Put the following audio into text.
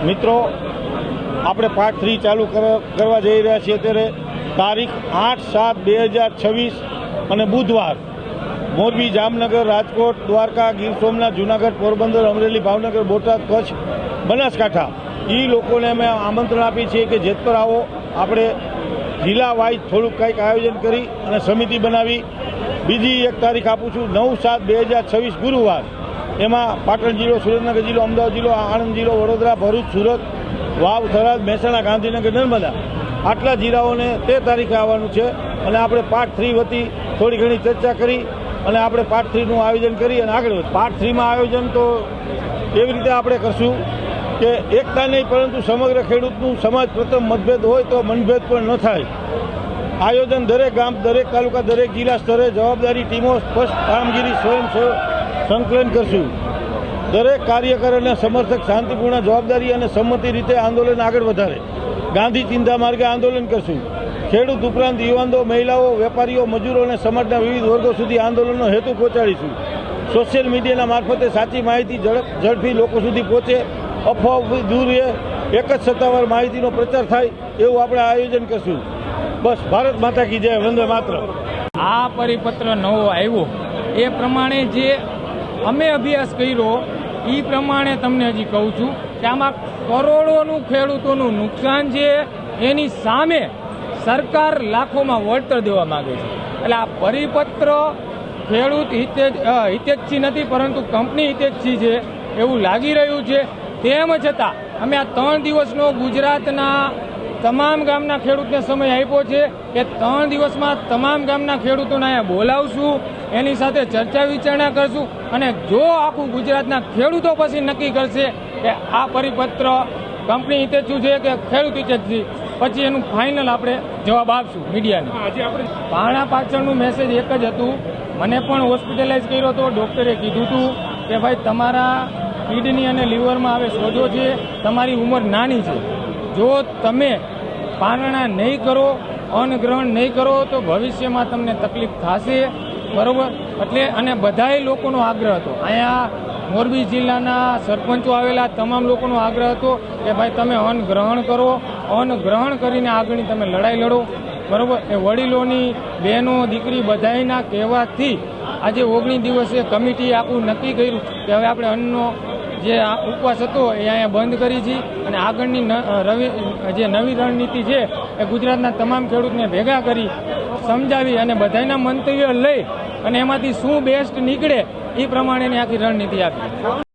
મિત્રો, આપણે પાર્ટ 3 ચાલુ કરવા જઈ રહ્યા છીએ ત્યારે તારીખ 8/7/2026 અને બુધવાર મોરબી, જામનગર, રાજકોટ, દ્વારકા, ગીર સોમનાથ, જૂનાગઢ, પોરબંદર, અમરેલી, ભાવનગર, બોટાદ, કચ્છ, બનાસકાંઠા એ લોકોને અમે આમંત્રણ આપી છીએ કે જેતપર આવો. આપણે જિલ્લા વાઇઝ થોડુંક કંઈક આયોજન કરી અને સમિતિ બનાવી. બીજી એક તારીખ આપું છું 9/7/2026 ગુરુવાર. એમાં પાટણ જિલ્લો, સુરેન્દ્રનગર જિલ્લો, અમદાવાદ જિલ્લો, આણંદ જિલ્લો, વડોદરા, ભરૂચ, સુરત, વાવ, થરાદ, મહેસાણા, ગાંધીનગર, નર્મદા આટલા જિલ્લાઓને તે તારીખે આવવાનું છે. અને આપણે પાર્ટ 3 વતી થોડી ઘણી ચર્ચા કરી અને આપણે પાર્ટ 3નું આયોજન કરી અને આગળ પાર્ટ 3માં આયોજન તો એવી રીતે આપણે કરશું કે એકતા નહીં પરંતુ સમગ્ર ખેડૂતનું સમાજ પ્રથમ મતભેદ હોય તો મનભેદ પણ ન થાય. આયોજન દરેક ગામ, દરેક તાલુકા, દરેક જિલ્લા સ્તરે જવાબદારી ટીમો, સ્પષ્ટ કામગીરી, સ્વયં સંકલન કરશું. દરેક કાર્યકર અને સમર્થક શાંતિપૂર્ણ, જવાબદારી અને સંમતિ રીતે આંદોલન આગળ વધારે. ગાંધી ચિંતા માર્ગે આંદોલન કરશું. ખેડૂત ઉપરાંત યુવાનો, મહિલાઓ, વેપારીઓ, મજૂરો અને સમાજના વિવિધ વર્ગો સુધી આંદોલનનો હેતુ પહોંચાડીશું. સોશિયલ મીડિયાના મારફતે સાચી માહિતી ઝડપી લોકો સુધી પહોંચે, અફવાઓ દૂર રહે, એક જ સત્તાવાર માહિતીનો પ્રચાર થાય એવું આપણે આયોજન કરશું. બસ, ભારત માતા કી જય, વંદે માતરમ. આ પરિપત્ર નવો આવ્યો એ પ્રમાણે જે અમે અભ્યાસ કર્યો એ પ્રમાણે તમને હજી કહું છું કે આમાં કરોડોનું ખેડૂતોનું નુકસાન છે. એની સામે સરકાર લાખોમાં વળતર દેવા માંગે છે. એટલે આ પરિપત્ર ખેડૂત હિતેચ્છી નથી પરંતુ કંપની હિતેચ્છી છે એવું લાગી રહ્યું છે. તેમ છતાં અમે આ 3 દિવસનો ગુજરાતના તમામ ગામના ખેડૂતને સમય આપ્યો છે કે 3 દિવસમાં તમામ ગામના ખેડૂતોને અહીંયા બોલાવશું, એની સાથે ચર્ચા વિચારણા કરશું અને જો આખું ગુજરાતના ખેડૂતો પછી નક્કી કરશે કે આ પરિપત્ર કંપની હિતેચ્છુ છે કે ખેડૂત હિતેચ્છી, પછી એનું ફાઇનલ આપણે જવાબ આપશું મીડિયાને. આજે આપણે પાણા પાછળનું મેસેજ એક જ હતું. મને પણ હોસ્પિટલાઇઝ કર્યો હતો. ડૉક્ટરે કીધું હતું કે ભાઈ તમારા કિડની અને લીવરમાં હવે સોજો છે, તમારી ઉંમર નાની છે, જો તમે પારણા નહીં કરો, અન્નગ્રહણ નહીં કરો તો ભવિષ્યમાં તમને તકલીફ થશે. બરાબર? એટલે અને બધાય લોકોનો આગ્રહ હતો, અહીંયા મોરબી જિલ્લાના સરપંચો આવેલા તમામ લોકોનો આગ્રહ હતો કે ભાઈ તમે અન્ન ગ્રહણ કરો, અન્ન ગ્રહણ કરીને આગળની તમે લડાઈ લડો. બરાબર? એ વડીલોની, બહેનો, દીકરી બધાયના કહેવાથી આજે 19 દિવસે કમિટીએ આખું નક્કી કર્યું કે હવે આપણે અન્નનો જે ઉપવાસ હતો એ અહીંયા બંધ કરી છે અને આગળની જે નવી રણનીતિ છે એ ગુજરાતના તમામ ખેડૂતને ભેગા કરી સમજાવી અને બધાના મંતવ્ય લઈ અને એમાંથી શું બેસ્ટ નીકળે એ પ્રમાણેની આખી રણનીતિ આપી.